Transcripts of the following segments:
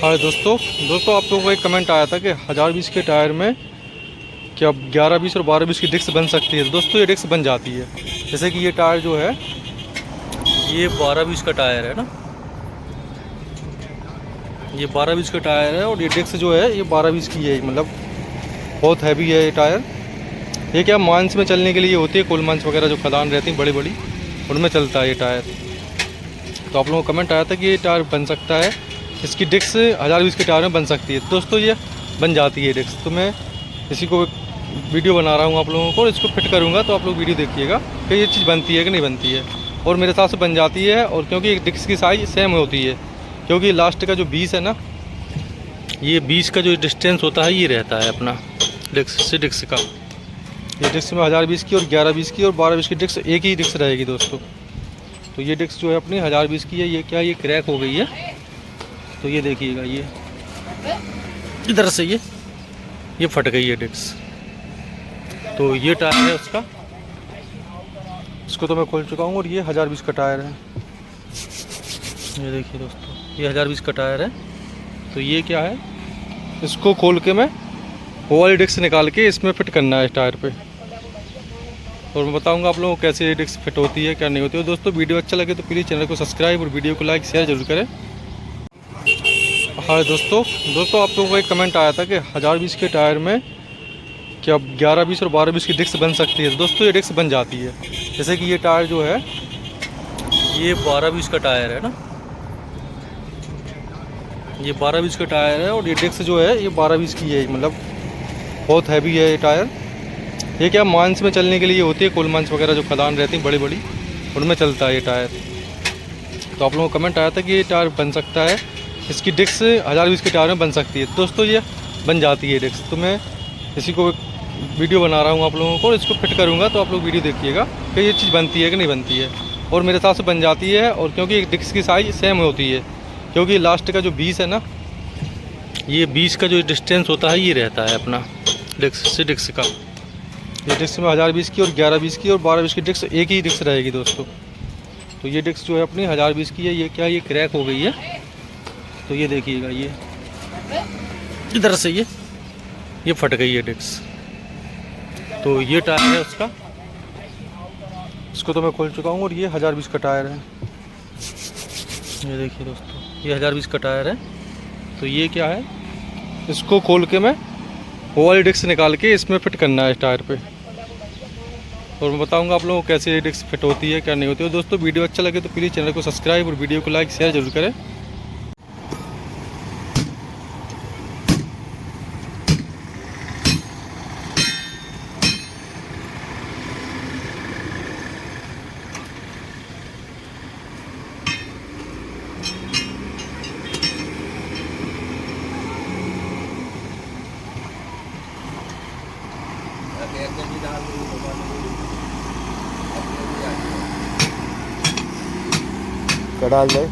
हाय दोस्तों आप लोगों का एक कमेंट आया था कि 1020 के टायर में क्या 1120 और 1220 की डिस्क बन सकती है। तो दोस्तों ये डिस्क बन जाती है। जैसे कि ये टायर जो है ये 1220 का टायर है ना, ये 1220 का टायर है और ये डिस्क जो है ये 1220 की है। मतलब बहुत हैवी है ये टायर। ये क्या माइंस में चलने के लिए होती है, कोल माइंस वगैरह जो खदान रहती हैं बड़ी बड़ी, उनमें चलता है ये टायर। तो आप लोगों को कमेंट आया था कि ये टायर बन सकता है, इसकी डिस्क 1020 के टायर में बन सकती है। दोस्तों ये बन जाती है डिस्क। तो मैं इसी को वीडियो बना रहा हूँ आप लोगों को, इसको फिट करूँगा। तो आप लोग वीडियो देखिएगा कि ये चीज़ बनती है कि नहीं बनती है। और मेरे हिसाब से बन जाती है। और क्योंकि एक डिस्क की साइज़ सेम होती है, क्योंकि लास्ट का जो 20 है ना, ये 20 का जो डिस्टेंस होता है ये रहता है अपना डिस्क से डिस्क का। ये डिस्क में 1020 की और 1120 की और 1220 की डिस्क एक ही डिस्क रहेगी दोस्तों। तो ये डिस्क जो है अपनी 1020 की है। ये क्या, ये क्रैक हो गई है। तो ये देखिएगा, ये इधर से ये फट गई है डिस्क। तो ये टायर है उसका, इसको तो मैं खोल चुका हूँ। और ये 1020 का टायर है। ये देखिए दोस्तों, ये 1020 का टायर है। तो ये क्या है, इसको खोल के मैं वो वाली डिस्क निकाल के इसमें फिट करना है इस टायर पे। और मैं बताऊंगा आप लोगों को कैसे ये डिस्क फिट होती है क्या नहीं होती है। दोस्तों वीडियो अच्छा लगे तो प्लीज़ चैनल को सब्सक्राइब और वीडियो को लाइक शेयर जरूर करें। हाय दोस्तों आप लोगों को एक कमेंट आया था कि 1020 के टायर में क्या 1120 और 1220 की डिस्क बन सकती है। तो दोस्तों ये डिस्क बन जाती है। जैसे कि ये टायर जो है ये 1220 का टायर है ना, ये 1220 का टायर है और ये डिस्क जो है ये 1220 की है। मतलब बहुत हैवी है ये टायर। ये क्या माइंस में चलने के लिए होती है, कोल माइंस वगैरह जो खदान रहती हैं बड़ी बड़ी, उनमें चलता है ये टायर। तो आप लोगों को कमेंट आया था कि ये टायर बन सकता है, इसकी डिस्क 1020 के टायर में बन सकती है। दोस्तों ये बन जाती है डिस्क। तो मैं इसी को वीडियो बना रहा हूँ आप लोगों को, इसको फिट करूँगा। तो आप लोग वीडियो देखिएगा कि ये चीज़ बनती है कि नहीं बनती है। और मेरे हिसाब से बन जाती है। और क्योंकि एक डिस्क की साइज़ सेम होती है, क्योंकि लास्ट का जो 20 है ना, ये 20 का जो डिस्टेंस होता है ये रहता है अपना डिस्क से डिस्क का। ये डिस्क में 1020 की और 1120 की और 1220 की डिस्क एक ही डिस्क रहेगी दोस्तों। तो ये डिस्क जो है अपनी 1020 की है। ये क्या, ये क्रैक हो गई है। तो ये देखिएगा, ये इधर से ये फट गई है डिस्क। तो ये टायर है उसका, इसको तो मैं खोल चुका हूँ। और ये 1020 का टायर है। ये देखिए दोस्तों, ये 1020 का टायर है। तो ये क्या है, इसको खोल के मैं वो वाली डिस्क निकाल के इसमें फिट करना है इस टायर पे। और मैं बताऊंगा आप लोगों को कैसे ये डिस्क फिट होती है क्या नहीं होती है। दोस्तों वीडियो अच्छा लगे तो प्लीज़ चैनल को सब्सक्राइब और वीडियो को लाइक शेयर जरूर करें। तो डाल दो,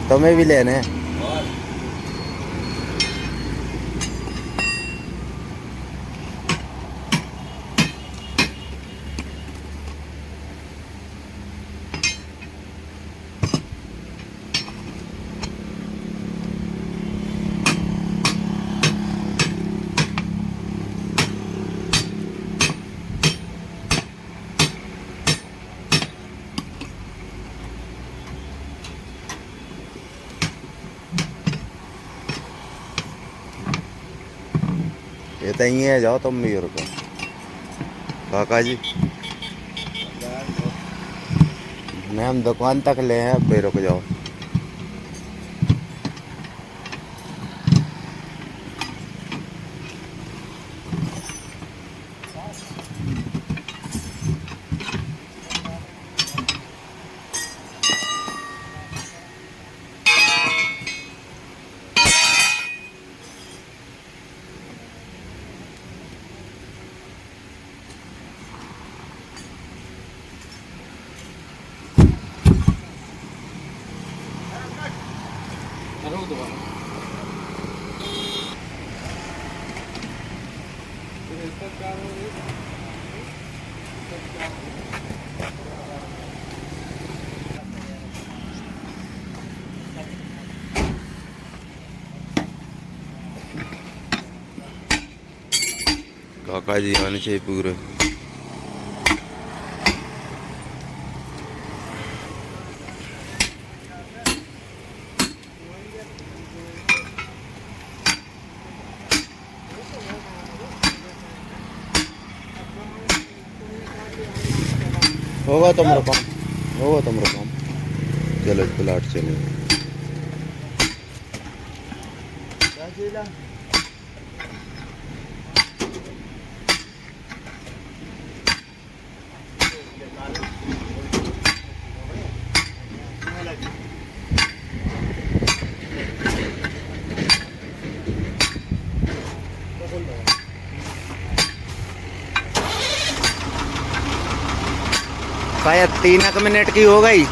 तुम्हें भी लेने हैं। ये तो यहीं है, जाओ तुम भी रुको काका जी। मैं हम दुकान तक ले हैं, अब भी रुक जाओ। काका जी आने चाहिए पूरे। होगा तुम्हारा काम, होगा तुम्हारा काम। चलो प्लाट चले। शायद 3 मिनट की हो गई।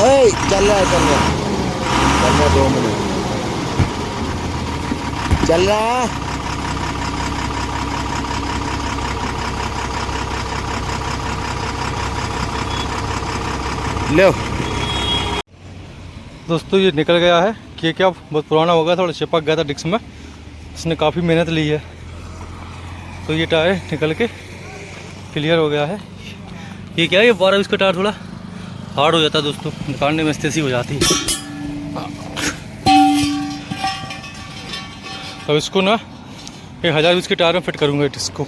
ओए चल रहा है, चल रहा है, चल रहा है, 2 मिनट चल रहा है। लो दोस्तों ये निकल गया है। ये क्या बहुत पुराना हो गया, थोड़ा चिपक गया था डिस्क में, इसने काफ़ी मेहनत ली है। तो ये टायर निकल के क्लियर हो गया है। ये क्या है, ये 12 का टायर थोड़ा हार्ड हो जाता है दोस्तों, निकालने में स्थिति हो जाती है। अब इसको ना 1020 के टायर में फिट करूँगा डिस्क को।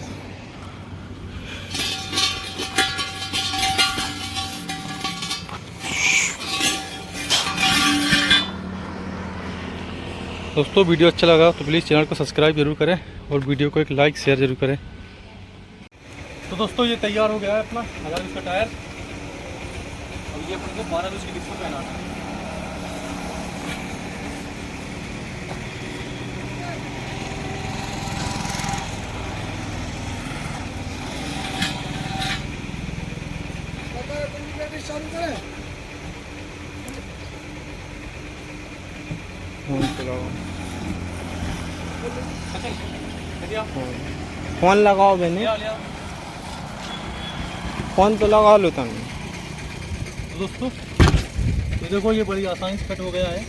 दोस्तों वीडियो अच्छा लगा तो प्लीज़ चैनल को सब्सक्राइब जरूर करें और वीडियो को एक लाइक शेयर जरूर करें। तो दोस्तों ये तैयार हो गया है अपना 1020 का टायर। अब ये अपन को 12 की डिस्क में पहनाना है। फोन लगाओ मैंने, फोन तो लगा लो तुम। तो दोस्तों ये देखो ये बड़ी आसानी से कट हो गया है।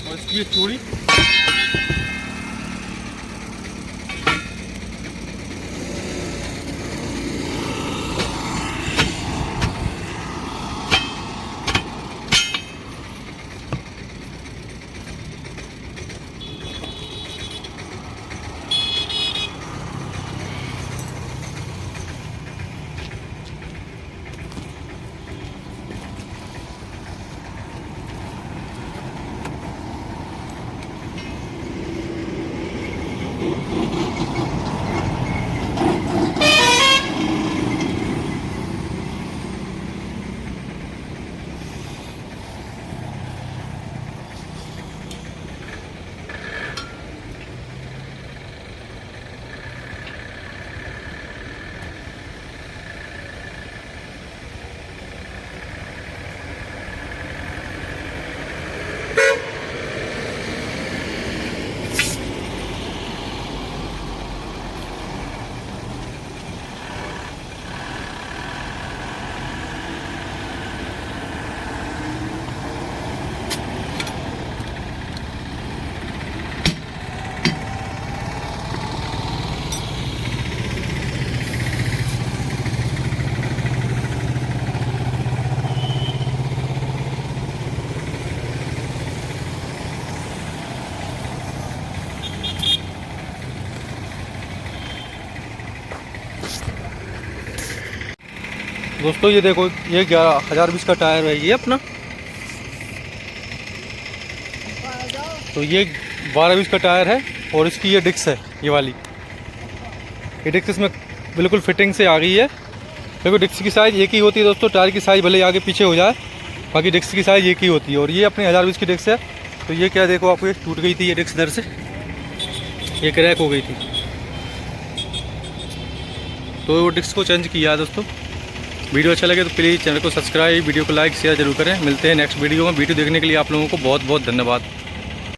और इसकी चूड़ी दोस्तों ये देखो, ये 11,020 का टायर है ये अपना। तो ये 12-20 का टायर है और इसकी ये डिस्क है, ये वाली। ये डिस्क इसमें बिल्कुल फिटिंग से आ गई है। देखो डिस्क की साइज़ एक ही होती है दोस्तों, टायर की साइज़ भले आगे पीछे हो जाए, बाकी डिस्क की साइज़ एक ही होती है। और ये अपनी 1020 की डिस्क है। तो ये क्या देखो, आपको ये टूट गई थी ये डिस्क इधर से, ये क्रैक हो गई थी, तो वो डिस्क को चेंज किया है दोस्तों। वीडियो अच्छा लगे तो प्लीज़ चैनल को सब्सक्राइब, वीडियो को लाइक शेयर जरूर करें। मिलते हैं नेक्स्ट वीडियो में। वीडियो देखने के लिए आप लोगों को बहुत बहुत धन्यवाद।